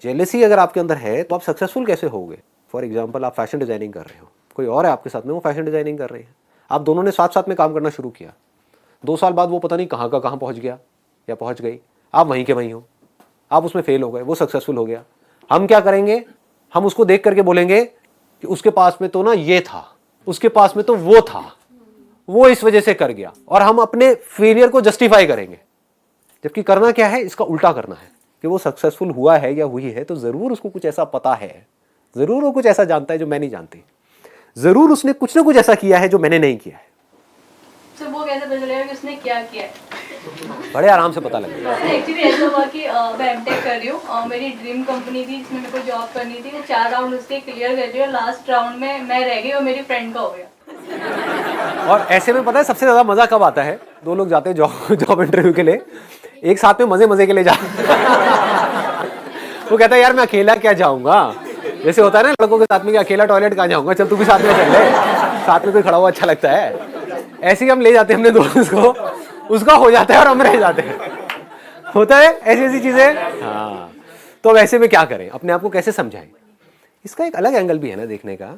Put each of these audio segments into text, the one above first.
Jealousy अगर आपके अंदर है तो आप सक्सेसफुल कैसे होगे? फॉर एग्जाम्पल, आप फैशन डिजाइनिंग कर रहे हो, कोई और है आपके साथ में, वो फैशन डिजाइनिंग कर रही है, आप दोनों ने साथ साथ में काम करना शुरू किया, 2 साल बाद वो पता नहीं कहाँ का कहाँ पहुँच गया या पहुँच गई, आप वहीं के वहीं हो, आप उसमें फेल हो गए, वो सक्सेसफुल हो गया। हम क्या करेंगे? हम उसको देख करके बोलेंगे कि उसके पास में तो ना ये था, उसके पास में तो वो था, वो इस वजह से कर गया, और हम अपने फेलियर को जस्टिफाई करेंगे। जबकि करना क्या है? इसका उल्टा करना है कि वो सक्सेसफुल हुआ है या हुई है तो जरूर उसको कुछ ऐसा पता है, जरूर वो कुछ ऐसा जानता है जो मैं नहीं जानती, जरूर उसने कुछ ना कुछ ऐसा किया है जो मैंने नहीं किया है। तो वो कैसे पता चलेगा कि उसने क्या किया है? बड़े आराम से पता लगेगा। एक्चुअली ऐसा हुआ कि मैं एमटेक कर रही हूँ, मेरी ड्रीम कंपनी थी जिसमें मेरे को जॉब करनी थी, 4 राउंड उसके क्लियर कर दिए, लास्ट राउंड में मैं रह गई और मेरी फ्रेंड का हो गया। और ऐसे में पता है सबसे ज्यादा मजा कब आता है? 2 लोग जाते हैं जॉब इंटरव्यू के लिए, एक साथ में मजे मजे के लिए जाते वो कहता है यार मैं अकेला क्या जाऊंगा, जैसे होता है ना लड़कों के साथ में कि अकेला टॉयलेट कहाँ जाऊंगा, चल तू भी साथ में चल ले, साथ में कोई खड़ा हुआ अच्छा लगता है। ऐसे ही हम ले जाते हैं अपने दोस्त को, उसका हो जाता है और हम रह जाते हैं, होता है ऐसी ऐसी चीजें। हाँ, तो अब ऐसे में क्या करें, अपने आप को कैसे समझाएं? इसका एक अलग एंगल भी है ना देखने का,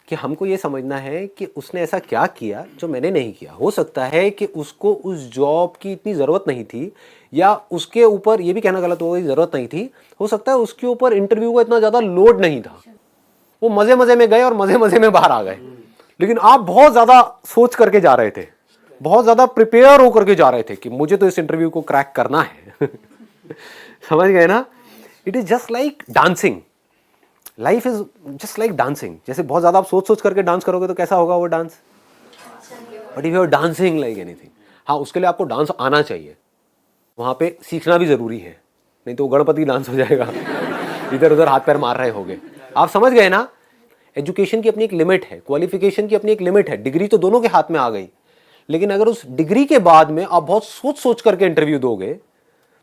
कि हमको ये समझना है कि उसने ऐसा क्या किया जो मैंने नहीं किया। हो सकता है कि उसको उस जॉब की इतनी ज़रूरत नहीं थी, या उसके ऊपर, ये भी कहना गलत होगा, ज़रूरत नहीं थी, हो सकता है उसके ऊपर इंटरव्यू का इतना ज़्यादा लोड नहीं था, वो मज़े मज़े में गए और मज़े मज़े में बाहर आ गए। लेकिन आप बहुत ज़्यादा सोच करके जा रहे थे, बहुत ज़्यादा प्रिपेयर होकर के जा रहे थे कि मुझे तो इस इंटरव्यू को क्रैक करना है समझ गए ना? It is just like dancing, life is just like dancing. जैसे बहुत ज्यादा आप सोच सोच करके डांस करोगे तो कैसा होगा वो dance? But if you are dancing like anything, हाँ उसके लिए आपको डांस आना चाहिए, वहां पे सीखना भी जरूरी है, नहीं तो गणपति डांस हो जाएगा इधर उधर हाथ पैर मार रहे होगे। आप समझ गए ना? एजुकेशन की अपनी एक लिमिट है, क्वालिफिकेशन की अपनी एक लिमिट है। डिग्री तो दोनों के हाथ में आ गई, लेकिन अगर उस डिग्री के बाद में आप बहुत सोच सोच करके इंटरव्यू दोगे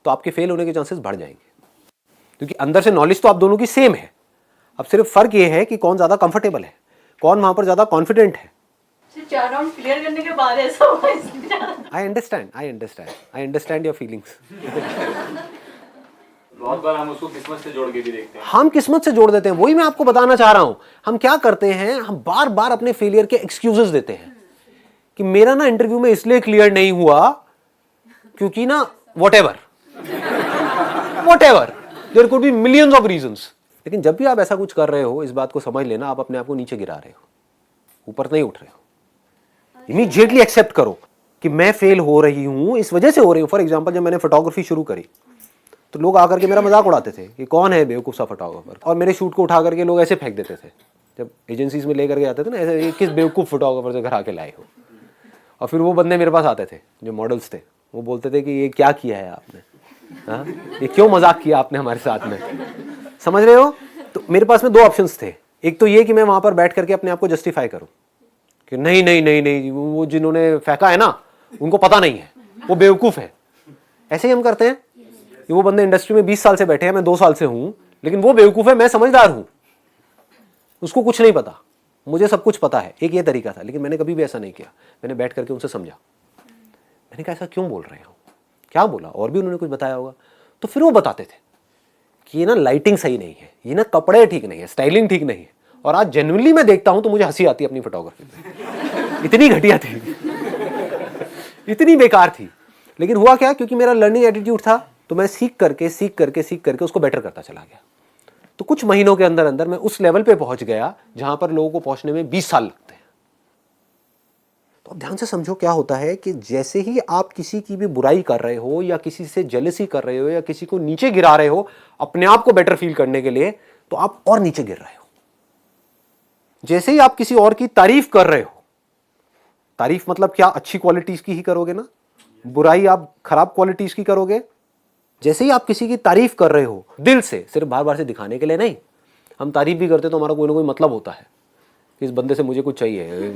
तो आपके फेल होने के चांसेस बढ़ जाएंगे, क्योंकि अंदर से नॉलेज तो आप दोनों की सेम है। अब सिर्फ फर्क ये है कि कौन ज्यादा कंफर्टेबल है, कौन वहां पर ज्यादा कॉन्फिडेंट है। 4 राउंड क्लियर करने के बाद ऐसा हुआ? I understand your feelings. बहुत बार हम उसको किस्मत से जोड़ के भी देखते हैं। हम किस्मत से जोड़ देते हैं, वही मैं आपको बताना चाह रहा हूं। हम क्या करते हैं, हम बार बार अपने फेलियर के एक्सक्यूजेस देते हैं कि मेरा ना इंटरव्यू में इसलिए क्लियर नहीं हुआ क्योंकि ना whatever there could be millions of reasons. लेकिन जब भी आप ऐसा कुछ कर रहे हो, इस बात को समझ लेना, आप अपने आप को नीचे गिरा रहे हो, ऊपर नहीं उठ रहे हो। इमीडिएटली एक्सेप्ट करो कि मैं फेल हो रही हूं, इस वजह से हो रही हूं। फॉर एग्जांपल, जब मैंने फोटोग्राफी शुरू करी तो लोग आकर के मेरा मजाक उड़ाते थे कि कौन है बेवकूफ सा फोटोग्राफर, और मेरे शूट को उठा करके लोग ऐसे फेंक देते थे। जब एजेंसीज में लेकर के आते थे ना, ऐसे किस बेवकूफ फोटोग्राफर से घर आके लाए हो। और फिर वो बंदे मेरे पास आते थे जो मॉडल्स थे, वो बोलते थे कि ये क्या किया है आपने, हाँ ये क्यों मजाक किया आपने हमारे साथ में, समझ रहे हो? तो मेरे पास में 2 ऑप्शंस थे। एक तो ये कि मैं वहां पर बैठ करके अपने आप को जस्टिफाई करूं कि नहीं नहीं नहीं नहीं, वो जिन्होंने फेंका है ना उनको पता नहीं है, वो बेवकूफ है। ऐसे ही हम करते हैं कि वो बंदे इंडस्ट्री में 20 साल से बैठे हैं, मैं 2 साल से हूं, लेकिन वो बेवकूफ है, मैं समझदार हूं, उसको कुछ नहीं पता, मुझे सब कुछ पता है। एक ये तरीका था, लेकिन मैंने कभी भी ऐसा नहीं किया। मैंने बैठ करके उनसे समझा, मैंने कहा ऐसा क्यों बोल रहे हो, क्या बोला, और भी उन्होंने कुछ बताया होगा। तो फिर वो बताते थे कि ये ना लाइटिंग सही नहीं है, ये ना कपड़े ठीक नहीं है, स्टाइलिंग ठीक नहीं है। और आज जेन्युइनली मैं देखता हूं तो मुझे हंसी आती है अपनी फोटोग्राफी में, इतनी घटिया थी इतनी बेकार थी। लेकिन हुआ क्या, क्योंकि मेरा लर्निंग एटीट्यूड था, तो मैं सीख करके उसको बेटर करता चला गया। तो कुछ महीनों के अंदर अंदर मैं उस लेवल पे पहुंच गया जहां पर लोगों को पहुंचने में 20 साल लगते हैं। तो अब ध्यान से समझो क्या होता है कि जैसे ही आप किसी की भी बुराई कर रहे हो, या किसी से जेलसी कर रहे हो, या किसी को नीचे गिरा रहे हो अपने आप को बेटर फील करने के लिए, तो आप और नीचे गिर रहे हो। जैसे ही आप किसी और की तारीफ कर रहे हो, तारीफ मतलब क्या, अच्छी क्वालिटीज की ही करोगे ना, बुराई आप खराब क्वालिटीज की करोगे। जैसे ही आप किसी की तारीफ कर रहे हो दिल से, सिर्फ बार बार से दिखाने के लिए नहीं, हम तारीफ भी करते तो हमारा कोई ना कोई मतलब होता है, इस बंदे से मुझे कुछ चाहिए,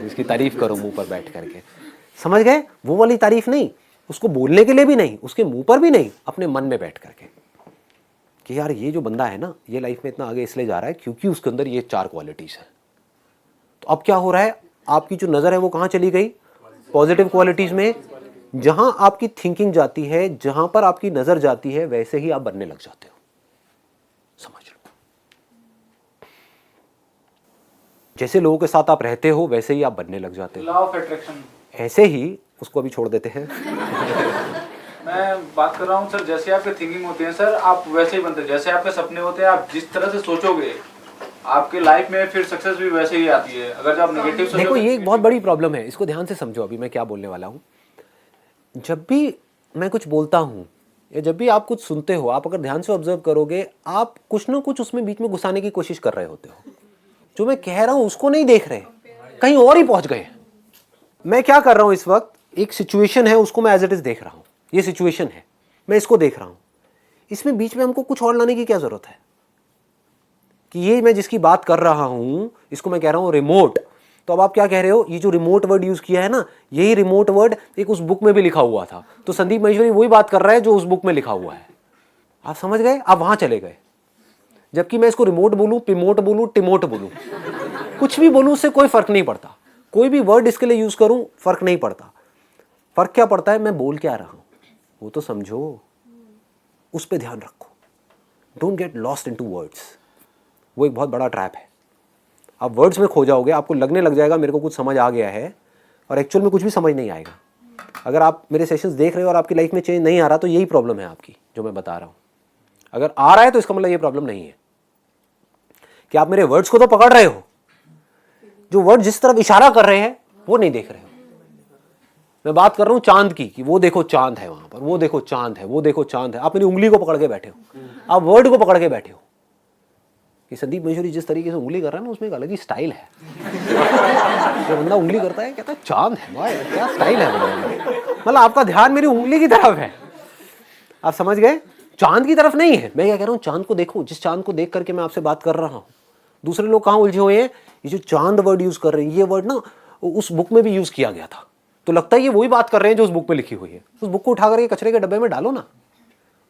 इसकी तारीफ करो मुंह पर बैठ करके, समझ गए? वो वाली तारीफ नहीं, उसको बोलने के लिए भी नहीं, उसके मुंह पर भी नहीं, अपने मन में बैठ करके कि यार ये जो बंदा है ना, ये लाइफ में इतना आगे इसलिए जा रहा है क्योंकि उसके अंदर ये 4 क्वालिटीज है। तो अब क्या हो रहा है, आपकी जो नजर है वो कहां चली गई? पॉजिटिव क्वालिटीज में। जहां आपकी थिंकिंग जाती है, जहां पर आपकी नजर जाती है, वैसे ही आप बनने लग जाते हो। समझ लो। जैसे लोगों के साथ आप रहते हो वैसे ही आप बनने लग जाते हो। Law of attraction. ऐसे ही उसको अभी छोड़ देते हैं। मैं बात कर रहा हूँ सर, जैसे आपकी थिंकिंग होती है सर, आप वैसे ही बनते हैं। जैसे आपके सपने होते हैं, आप जिस तरह से सोचोगे आपके लाइफ में फिर सक्सेस भी वैसे ही आती है। अगर आप नेगेटिव सोचोगे, देखो ये एक बहुत बड़ी प्रॉब्लम है, इसको ध्यान से समझो अभी मैं क्या बोलने वाला हूँ। जब भी मैं कुछ बोलता हूँ या जब भी आप कुछ सुनते हो, आप अगर ध्यान से ऑब्जर्व करोगे, आप कुछ ना कुछ उसमें बीच में घुसाने की कोशिश कर रहे होते हो। जो मैं कह रहा हूँ उसको नहीं देख रहे, कहीं और ही पहुंच गए। मैं क्या कर रहा हूँ इस वक्त, एक सिचुएशन है उसको मैं एज इट इज देख रहा हूँ। ये सिचुएशन है, मैं इसको देख रहा हूँ। इसमें बीच में हमको कुछ और लाने की क्या जरूरत है कि ये मैं जिसकी बात कर रहा हूँ इसको मैं कह रहा हूँ रिमोट। तो अब आप क्या कह रहे हो, ये जो रिमोट वर्ड यूज किया है ना, यही रिमोट वर्ड एक उस बुक में भी लिखा हुआ था। तो संदीप महेश्वरी वही बात कर रहा है जो उस बुक में लिखा हुआ है। आप समझ गए, आप वहां चले गए। जबकि मैं इसको रिमोट बोलूं, पिमोट बोलूं, टिमोट बोलूं, कुछ भी बोलूं उससे कोई फर्क नहीं पड़ता। कोई भी वर्ड इसके लिए यूज करूं फर्क नहीं पड़ता। फर्क क्या पड़ता है, मैं बोल क्या रहा हूं वो तो समझो, उस पर ध्यान रखो। Don't get lost into words. वो एक बहुत बड़ा ट्रैप है। आप वर्ड्स में खो जाओगे, आपको लगने लग जाएगा मेरे को कुछ समझ आ गया है, और एक्चुअल में कुछ भी समझ नहीं आएगा। अगर आप मेरे सेशंस देख रहे हो और आपकी लाइफ में चेंज नहीं आ रहा, तो यही प्रॉब्लम है आपकी जो मैं बता रहा हूं। अगर आ रहा है तो इसका मतलब ये प्रॉब्लम नहीं है कि आप मेरे वर्ड्स को तो पकड़ रहे हो, जो वर्ड जिस तरफ इशारा कर रहे हैं वो नहीं देख रहे हो। मैं बात कर रहा हूं चांद की, कि वो देखो चांद है वहां पर, वो देखो चांद है, वो देखो चांद है। आप मेरी उंगली को पकड़ के बैठे हो, आप वर्ड को पकड़ के बैठे हो। कि संदीप महेश्वरी जिस तरीके से उंगली कर रहा है ना, उसमें एक अलग ही स्टाइल है। जो बंदा उंगली करता है कहता है चांद है, वाह क्या स्टाइल है। मतलब आपका ध्यान मेरी उंगली की तरफ है। आप समझ गए, चांद की तरफ नहीं है। मैं क्या कह रहा हूँ, चांद को देखो, जिस चांद को देख करके मैं आपसे बात कर रहा हूँ। दूसरे लोग कहाँ उलझे हुए हैं, ये जो चांद वर्ड यूज कर रहे हैं, ये वर्ड ना उस बुक में भी यूज किया गया था, तो लगता है ये वही बात कर रहे हैं जो उस बुक में लिखी हुई है। उस बुक को उठा करके कचरे के डब्बे में डालो ना।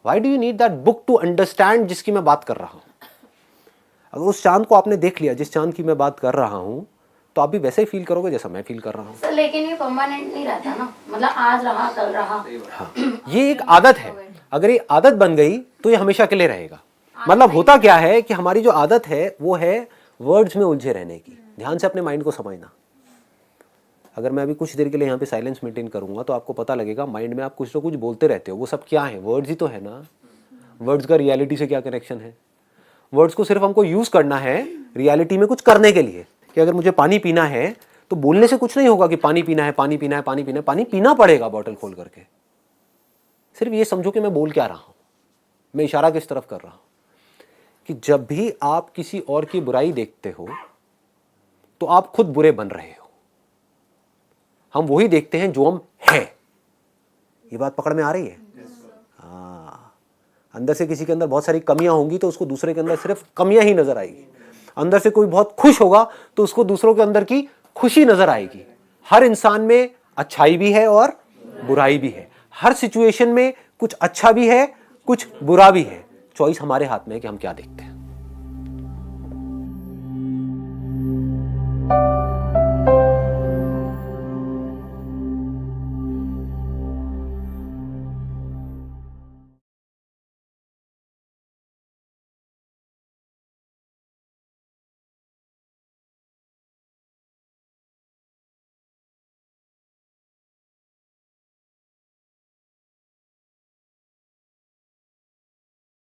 Why do you need that book to understand जिसकी मैं बात कर रहा हूँ। अगर उस चांद को आपने देख लिया जिस चांद की मैं बात कर रहा हूँ, तो आप भी वैसे ही फील करोगे जैसा मैं फील कर रहा हूँ। सर लेकिन ये परमानेंट नहीं रहता ना, मतलब आज रहा कल रहा। हाँ, ये एक आदत है। अगर ये आदत बन गई तो ये हमेशा के लिए रहेगा। मतलब होता क्या है कि हमारी जो आदत है वो है वर्ड्स में उलझे रहने की। ध्यान से अपने माइंड को समझना। अगर मैं अभी कुछ देर के लिए यहाँ पे साइलेंस मेंटेन करूंगा तो आपको पता लगेगा माइंड में आप कुछ ना कुछ बोलते रहते हो। वो सब क्या है, वर्ड्स ही तो है ना। वर्ड्स का रियलिटी से क्या कनेक्शन है। वर्ड्स को सिर्फ हमको यूज करना है रियलिटी में कुछ करने के लिए। कि अगर मुझे पानी पीना है तो बोलने से कुछ नहीं होगा कि पानी पीना है, पानी पीना है, पानी पीना है। पानी पीना पड़ेगा बॉटल खोल करके। सिर्फ ये समझो कि मैं बोल क्या रहा हूं, मैं इशारा किस तरफ कर रहा हूं। कि जब भी आप किसी और की बुराई देखते हो तो आप खुद बुरे बन रहे हो। हम वही देखते हैं जो हम हैं। ये बात पकड़ में आ रही है? हाँ, अंदर से किसी के अंदर बहुत सारी कमियां होंगी तो उसको दूसरे के अंदर सिर्फ कमियां ही नजर आएगी। अंदर से कोई बहुत खुश होगा तो उसको दूसरों के अंदर की खुशी नजर आएगी। हर इंसान में अच्छाई भी है और बुराई भी है। हर सिचुएशन में कुछ अच्छा भी है, कुछ बुरा भी है। चॉइस हमारे हाथ में है कि हम क्या देखते हैं।